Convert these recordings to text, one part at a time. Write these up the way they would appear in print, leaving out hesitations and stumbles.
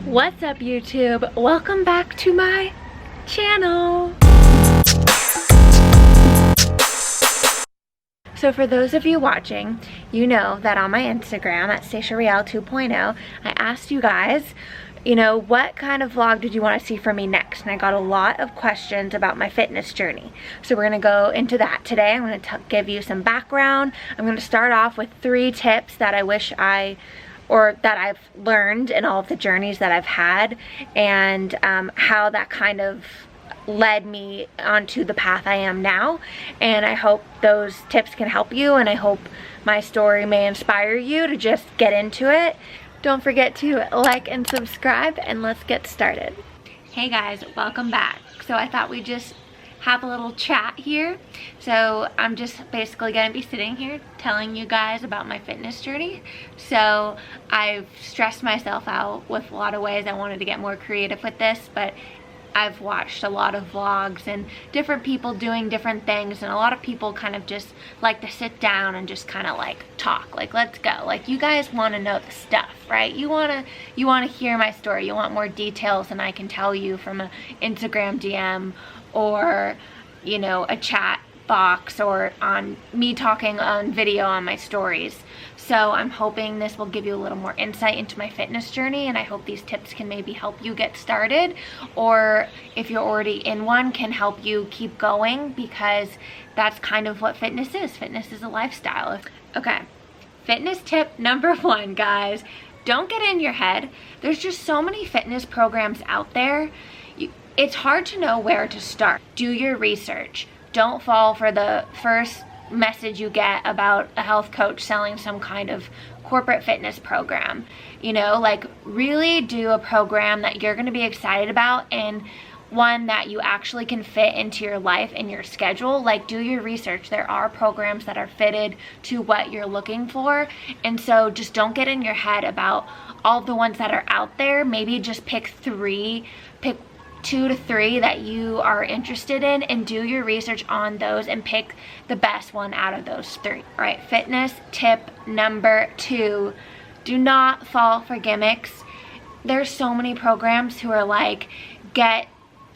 What's up, YouTube? Welcome back to my channel. So for those of you watching, you know that on my Instagram at StaciaReal 2.0, I asked you guys, what kind of vlog did you want to see from me next? And I got a lot of questions about my fitness journey. So we're going to go into that today. I'm going to give you some background. I'm going to start off with 3 tips that I wish that I've learned in all of the journeys that I've had, and how that kind of led me onto the path I am now. And I hope those tips can help you, and I hope my story may inspire you to just get into it. Don't forget to like and subscribe, and let's get started. Hey guys, welcome back. So I thought we'd just have a little chat here. So I'm just basically gonna be sitting here telling you guys about my fitness journey. So I've stressed myself out with a lot of ways. I wanted to get more creative with this, but I've watched a lot of vlogs and different people doing different things, and a lot of people kind of just like to sit down and just kind of like talk, like let's go. Like, you guys want to know the stuff, right? You want to hear my story. You want more details than I can tell you from an Instagram DM or a chat box or on me talking on video on my stories. So I'm hoping this will give you a little more insight into my fitness journey, and I hope these tips can maybe help you get started, or if you're already in one, can help you keep going, because that's kind of what fitness is. Fitness is a lifestyle. Okay, fitness tip number 1, guys. Don't get in your head. There's just so many fitness programs out there. It's hard to know where to start. Do your research. Don't fall for the first message you get about a health coach selling some kind of corporate fitness program. Like, really do a program that you're going to be excited about, and one that you actually can fit into your life and your schedule. Like, do your research. There are programs that are fitted to what you're looking for, and so just don't get in your head about all the ones that are out there. Maybe just pick 2 to 3 that you are interested in, and do your research on those and pick the best one out of those 3. All right, fitness tip number 2, do not fall for gimmicks. There's so many programs who are like, get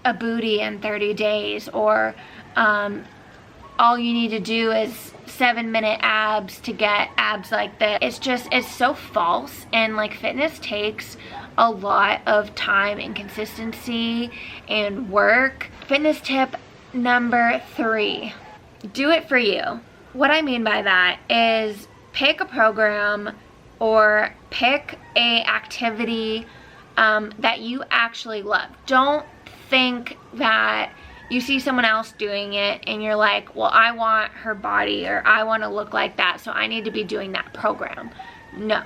a booty in 30 days, or all you need to do is 7-minute abs to get abs like this. It's so false, and like, fitness takes a lot of time and consistency and work. Fitness tip number 3, do it for you. What I mean by that is, pick a program or pick a activity that you actually love. Don't think that you see someone else doing it and you're like, well, I want her body, or I want to look like that, so I need to be doing that program. No.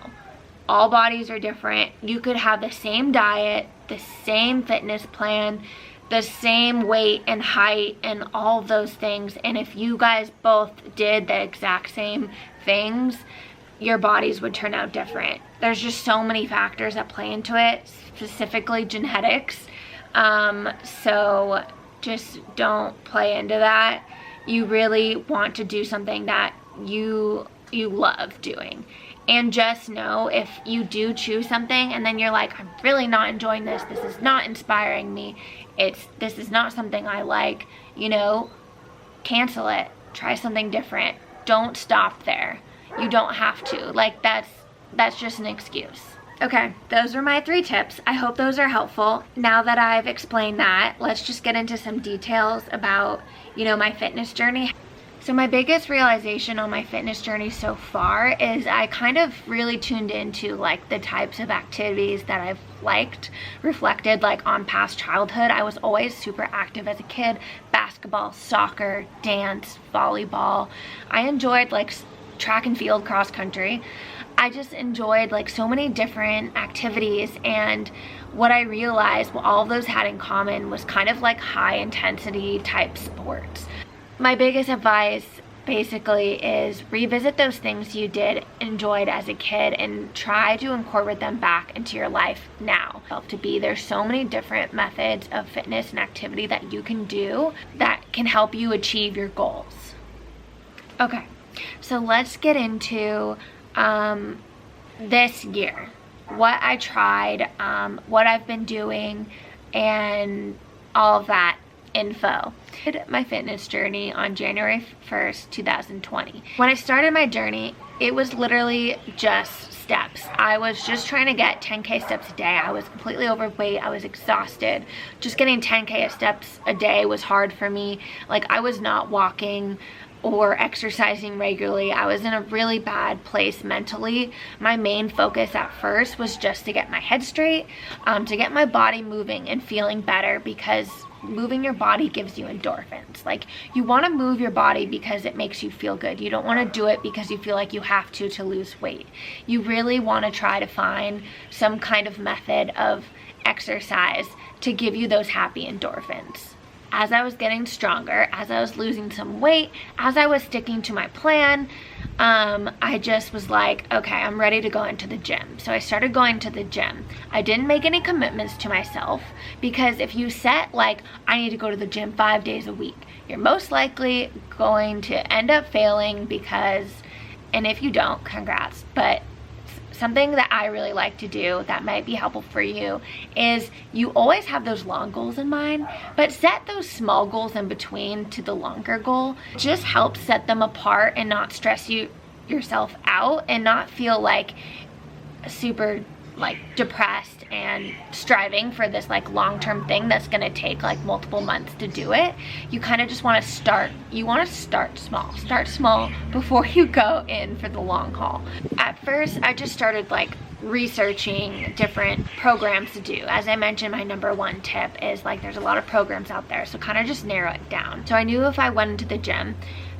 All bodies are different. You could have the same diet, the same fitness plan, the same weight and height and all of those things, and if you guys both did the exact same things, your bodies would turn out different. There's just so many factors that play into it, specifically genetics. So just don't play into that. You really want to do something that you love doing. And just know, if you do choose something and then you're like, I'm really not enjoying this, this is not inspiring me, this is not something I like, cancel it. Try something different. Don't stop there. You don't have to. Like, that's just an excuse. Okay, those are my 3 tips. I hope those are helpful. Now that I've explained that, let's just get into some details about, my fitness journey. So my biggest realization on my fitness journey so far is I kind of really tuned into like the types of activities that I've liked, reflected like on past childhood. I was always super active as a kid: basketball, soccer, dance, volleyball. I enjoyed like track and field, cross country. I just enjoyed like so many different activities, and what I realized, what all of those had in common was kind of like high intensity type sports. My biggest advice basically is revisit those things you enjoyed as a kid and try to incorporate them back into your life now. There's so many different methods of fitness and activity that you can do that can help you achieve your goals. Okay, so let's get into this year. what I tried, what I've been doing, and all of that info. I did my fitness journey on January 1st, 2020. When I started my journey, it was literally just steps. I was just trying to get 10K steps a day. I was completely overweight. I was exhausted. Just getting 10K steps a day was hard for me. Like, I was not walking or exercising regularly. I was in a really bad place mentally. My main focus at first was just to get my head straight, to get my body moving and feeling better, because moving your body gives you endorphins. Like, you want to move your body because it makes you feel good. You don't want to do it because you feel like you have to lose weight. You really want to try to find some kind of method of exercise to give you those happy endorphins. As I was getting stronger, as I was losing some weight, as I was sticking to my plan, I just was like, okay, I'm ready to go into the gym. So I started going to the gym. I didn't make any commitments to myself, because if you set like, I need to go to the gym 5 days a week, you're most likely going to end up failing, because, and if you don't, congrats, but something that I really like to do that might be helpful for you is you always have those long goals in mind, but set those small goals in between to the longer goal. It just helps set them apart and not stress yourself out, and not feel like super like depressed and striving for this like long-term thing that's gonna take like multiple months to do it. You kind of just want to start, start small before you go in for the long haul. At first I just started like researching different programs to do. As I mentioned, my number one tip is like, there's a lot of programs out there, so kind of just narrow it down. So I knew if I went into the gym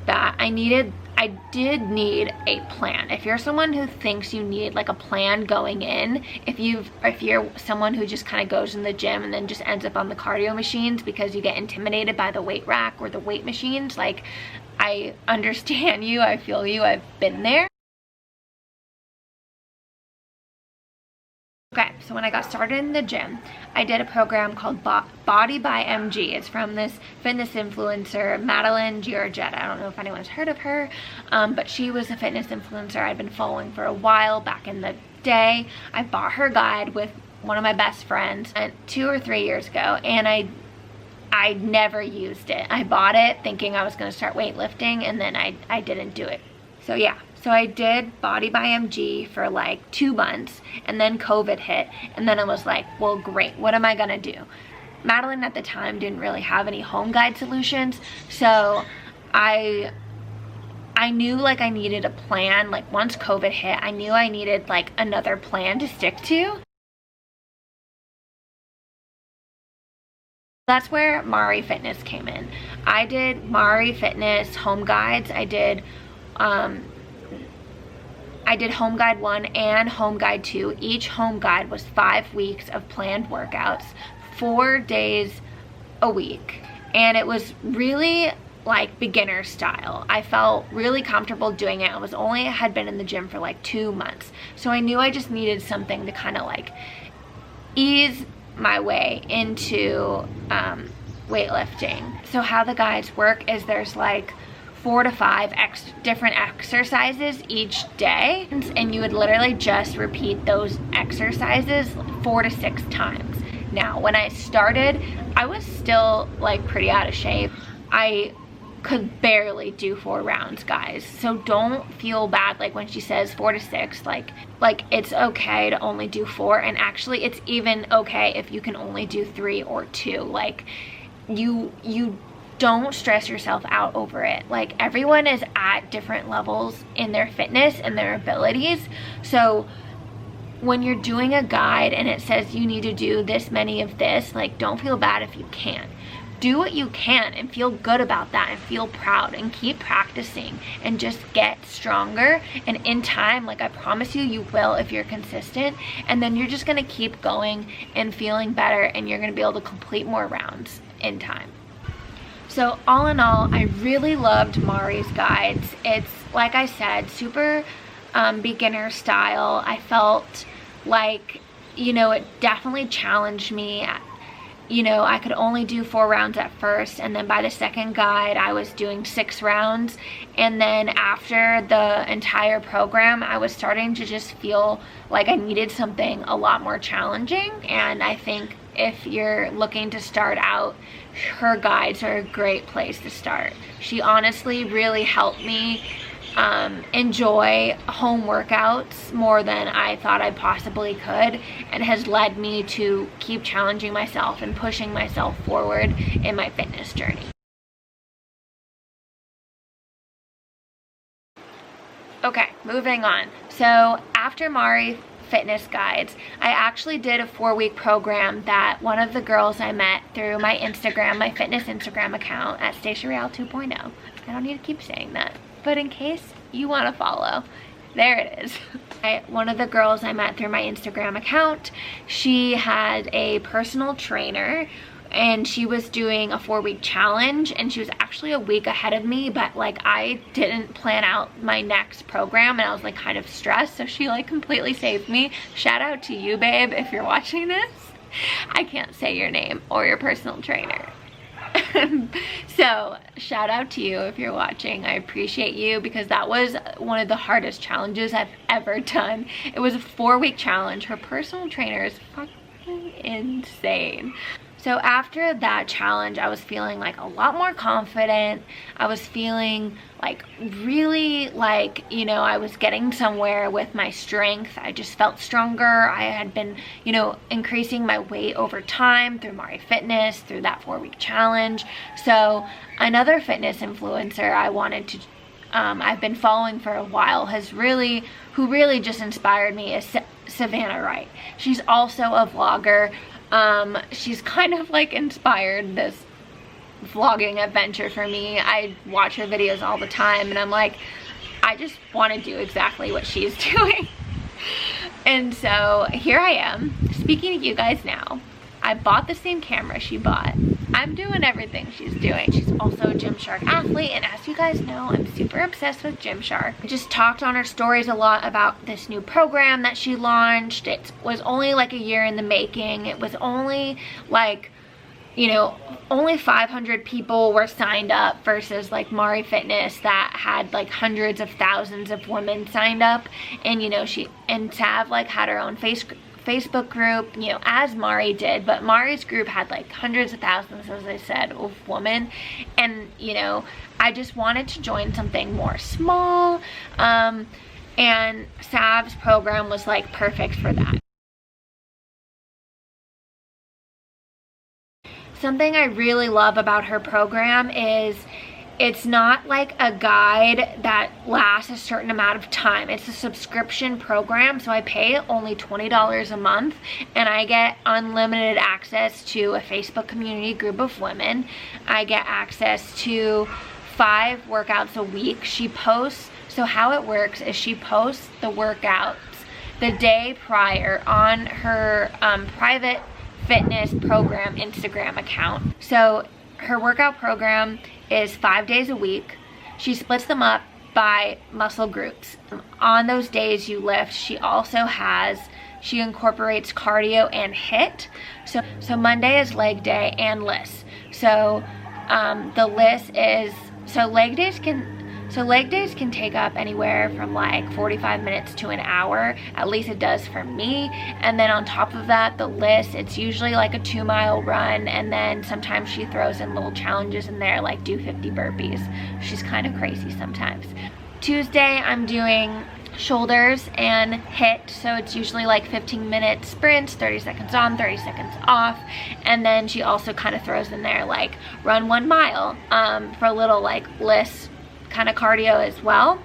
that I did need a plan. If you're someone who thinks you need like a plan going in, if you're someone who just kind of goes in the gym and then just ends up on the cardio machines because you get intimidated by the weight rack or the weight machines, like, I understand you, I feel you, I've been there. Okay, so when I got started in the gym, I did a program called Body by MG. It's from this fitness influencer, Madeline Giorgetta. I don't know if anyone's heard of her, but she was a fitness influencer I'd been following for a while back in the day. I bought her guide with one of my best friends 2 or 3 years ago, and I never used it. I bought it thinking I was going to start weightlifting, and then I didn't do it. So yeah. So I did Body by MG for like 2 months, and then COVID hit, and then I was like, well, great, what am I gonna do? Madeline at the time didn't really have any home guide solutions, so I knew like I needed a plan. Like, once COVID hit, I knew I needed like another plan to stick to. That's where Mari Fitness came in. I did Mari Fitness home guides. I did Home Guide 1 and Home Guide 2. Each home guide was 5 weeks of planned workouts, 4 days a week. And it was really like beginner style. I felt really comfortable doing it. I had been in the gym for like 2 months. So I knew I just needed something to kind of like ease my way into weightlifting. So how the guides work is there's like 4 to 5 different exercises each day, and you would literally just repeat those exercises 4 to 6 times. Now, when I started, I was still like pretty out of shape. I could barely do 4 rounds, guys. So don't feel bad like when she says 4 to 6, like it's okay to only do 4, and actually it's even okay if you can only do 3 or 2. Like, you don't stress yourself out over it. Like, everyone is at different levels in their fitness and their abilities. So when you're doing a guide and it says you need to do this many of this, like, don't feel bad if you can't. Do what you can and feel good about that and feel proud, and keep practicing and just get stronger. And in time, like I promise you, you will if you're consistent. And then you're just gonna keep going and feeling better, and you're gonna be able to complete more rounds in time. So all in all, I really loved Mari's guides. It's, like I said, super beginner style. I felt like, you know, it definitely challenged me. you know, I could only do 4 rounds at first, and then by the second guide I was doing 6 rounds. And then after the entire program, I was starting to just feel like I needed something a lot more challenging. And I think if you're looking to start out, her guides are a great place to start. She honestly really helped me enjoy home workouts more than I thought I possibly could, and has led me to keep challenging myself and pushing myself forward in my fitness journey. Okay, moving on. So after Mari fitness guides, I actually did a 4-week program that one of the girls I met through my Instagram, my fitness Instagram account at Stacia Real 2.0. I don't need to keep saying that, but in case you want to follow, there it is. One of the girls I met through my Instagram account, she had a personal trainer, and she was doing a 4-week challenge, and she was actually a week ahead of me, but like I didn't plan out my next program, and I was like kind of stressed, so she like completely saved me. Shout out to you, babe, if you're watching this. I can't say your name or your personal trainer. So shout out to you if you're watching. I appreciate you, because that was one of the hardest challenges I've ever done. It was a 4-week challenge. Her personal trainer is fucking insane. So after that challenge, I was feeling like a lot more confident. I was feeling like really like, you know, I was getting somewhere with my strength. I just felt stronger. I had been, you know, increasing my weight over time through Mari Fitness, through that 4-week challenge. So another fitness influencer I wanted to, I've been following for a while, who really just inspired me, is Savannah Wright. She's also a vlogger. She's kind of like inspired this vlogging adventure for me. I watch her videos all the time, and I'm like, I just want to do exactly what she's doing. And so here I am speaking to you guys now. I bought the same camera she bought. I'm doing everything she's doing. She's also a Gymshark athlete, and as you guys know, I'm super obsessed with Gymshark. I just talked on her stories a lot about this new program that she launched. It was only like a year in the making. It was only like, you know, only 500 people were signed up versus like Mari Fitness that had like hundreds of thousands of women signed up. And you know, Sav like had her own Facebook group, you know, as Mari did, but Mari's group had like hundreds of thousands, as I said, of women. And you know, I just wanted to join something more small, and SAV's program was like perfect for that. Something I really love about her program is it's not like a guide that lasts a certain amount of time. It's a subscription program, so I pay only $20 a month, and I get unlimited access to a Facebook community group of women. I get access to 5 workouts a week. She posts, so how it works is she posts the workouts the day prior on her private fitness program Instagram account. So her workout program is 5 days a week. She splits them up by muscle groups. On those days you lift, she incorporates cardio and HIIT. So Monday is leg day and list. So the list is, leg days can take up anywhere from like 45 minutes to an hour. At least it does for me. And then on top of that, the list, it's usually like a 2-mile run, and then sometimes she throws in little challenges in there, like do 50 burpees. She's kind of crazy sometimes. Tuesday, I'm doing shoulders and HIIT, so it's usually like 15-minute sprints, 30 seconds on, 30 seconds off. And then she also kind of throws in there like run 1 mile for a little like list kind of cardio as well.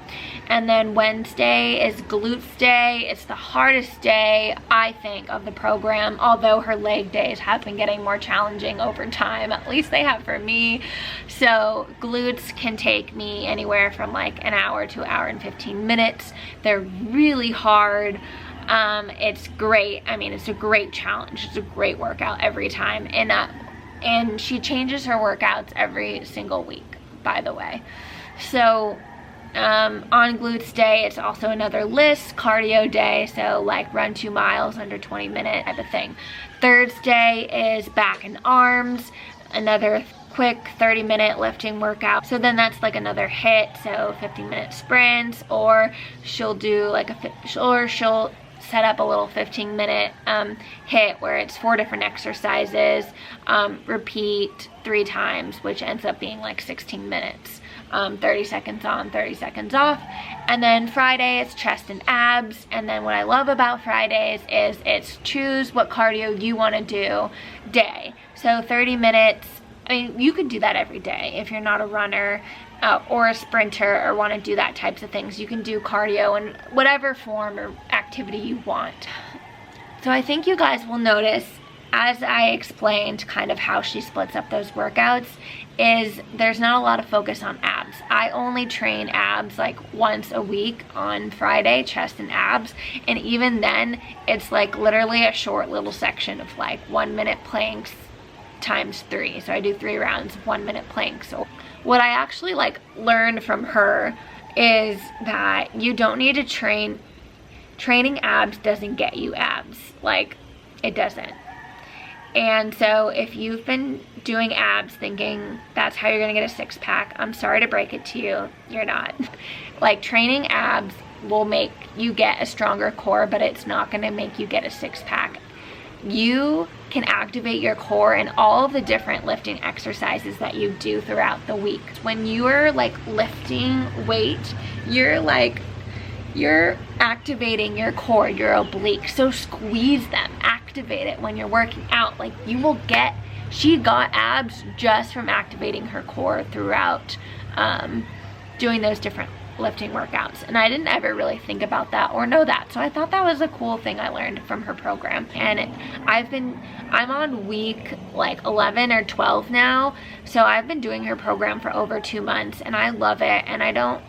And then Wednesday is glutes day. It's the hardest day, I think, of the program, although her leg days have been getting more challenging over time. At least they have for me. So glutes can take me anywhere from like an hour to an hour and 15 minutes. They're really hard. It's great. I mean, it's a great challenge. It's a great workout every time. And she changes her workouts every single week, by the way. So On glutes day, it's also another list, cardio day, so like run 2 miles under 20 minutes type of thing. Thursday is back and arms, another quick 30-minute lifting workout. So then that's like another hit, so 15-minute sprints, or she'll do like she'll set up a little 15-minute hit where it's 4 different exercises, repeat 3 times, which ends up being like 16 minutes. 30 seconds on, 30 seconds off. And then Friday it's chest and abs. And then what I love about Fridays is it's choose what cardio you want to do day. So 30 minutes, I mean, you could do that every day if you're not a runner or a sprinter or want to do that types of things. You can do cardio in whatever form or activity you want. So I think you guys will notice, as I explained kind of how she splits up those workouts, is there's not a lot of focus on abs. I only train abs like once a week on Friday, chest and abs, and even then it's like literally a short little section of like 1 minute planks times 3. So I do 3 rounds of 1 minute planks. So what I actually like learned from her is that you don't need to training abs doesn't get you abs. Like, it doesn't. And so if you've been doing abs thinking that's how you're gonna get a 6-pack, I'm sorry to break it to you, you're not. Like, training abs will make you get a stronger core, but it's not gonna make you get a 6-pack. You can activate your core in all of the different lifting exercises that you do throughout the week. When you are like lifting weight, you're activating your core, your obliques. So squeeze them, activate it when you're working out. Like, you will get, she got abs just from activating her core throughout doing those different lifting workouts. And I didn't ever really think about that or know that. So I thought that was a cool thing I learned from her program. And I'm on week like 11 or 12 now. So I've been doing her program for over 2 months and I love it. And I don't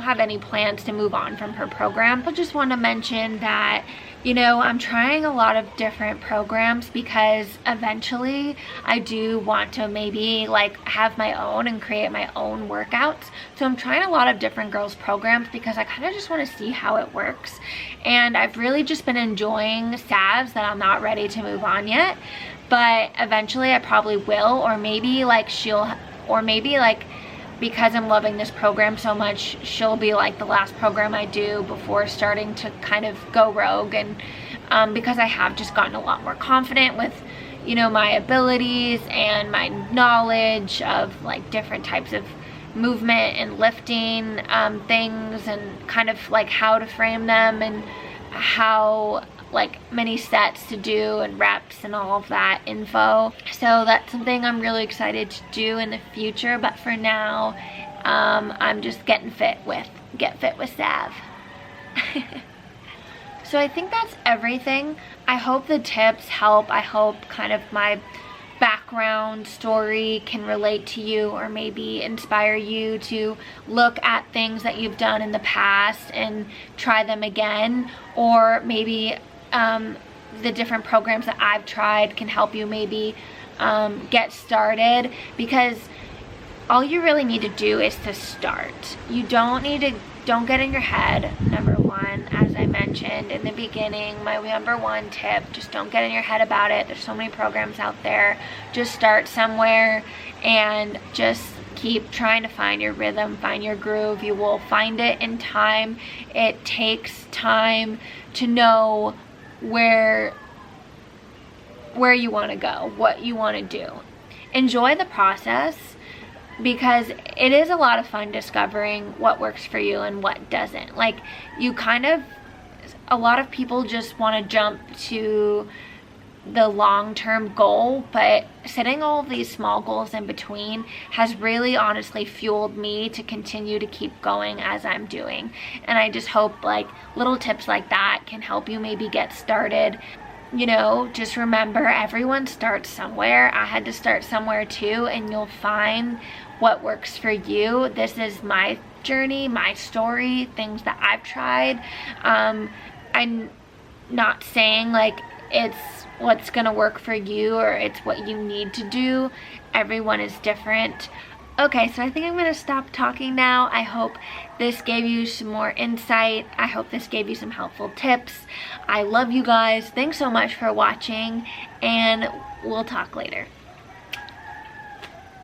have any plans to move on from her program. I just want to mention that, you know, I'm trying a lot of different programs because eventually I do want to maybe like have my own and create my own workouts. So I'm trying a lot of different girls programs because I kind of just want to see how it works. And I've really just been enjoying SAVs that I'm not ready to move on yet. But eventually I probably will, or maybe like because I'm loving this program so much, she'll be like the last program I do before starting to kind of go rogue. And because I have just gotten a lot more confident with, you know, my abilities and my knowledge of like different types of movement and lifting things, and kind of like how to frame them and how like many sets to do and reps and all of that info. So that's something I'm really excited to do in the future, but for now I'm just get fit with SAV. So I think that's everything. I hope the tips help. I hope kind of my background story can relate to you, or maybe inspire you to look at things that you've done in the past and try them again, or maybe the different programs that I've tried can help you maybe get started, because all you really need to do is to start. You don't get in your head. Number one, as I mentioned in the beginning, my number one tip, just don't get in your head about it. There's so many programs out there. Just start somewhere and just keep trying to find your rhythm, find your groove. You will find it in time. It takes time to know where you want to go, what you want to do. Enjoy the process, because it is a lot of fun discovering what works for you and what doesn't. Like, a lot of people just want to jump to the long-term goal, but setting all of these small goals in between has really honestly fueled me to continue to keep going as I'm doing. And I just hope like little tips like that can help you maybe get started. You know, just remember, everyone starts somewhere. I had to start somewhere too, and you'll find what works for you. This is my journey, my story, things that I've tried. I'm not saying like it's what's gonna work for you or it's what you need to do. Everyone is different. Okay, so I think I'm gonna stop talking now. I hope this gave you some more insight. I hope this gave you some helpful tips. I love you guys. Thanks so much for watching, and we'll talk later.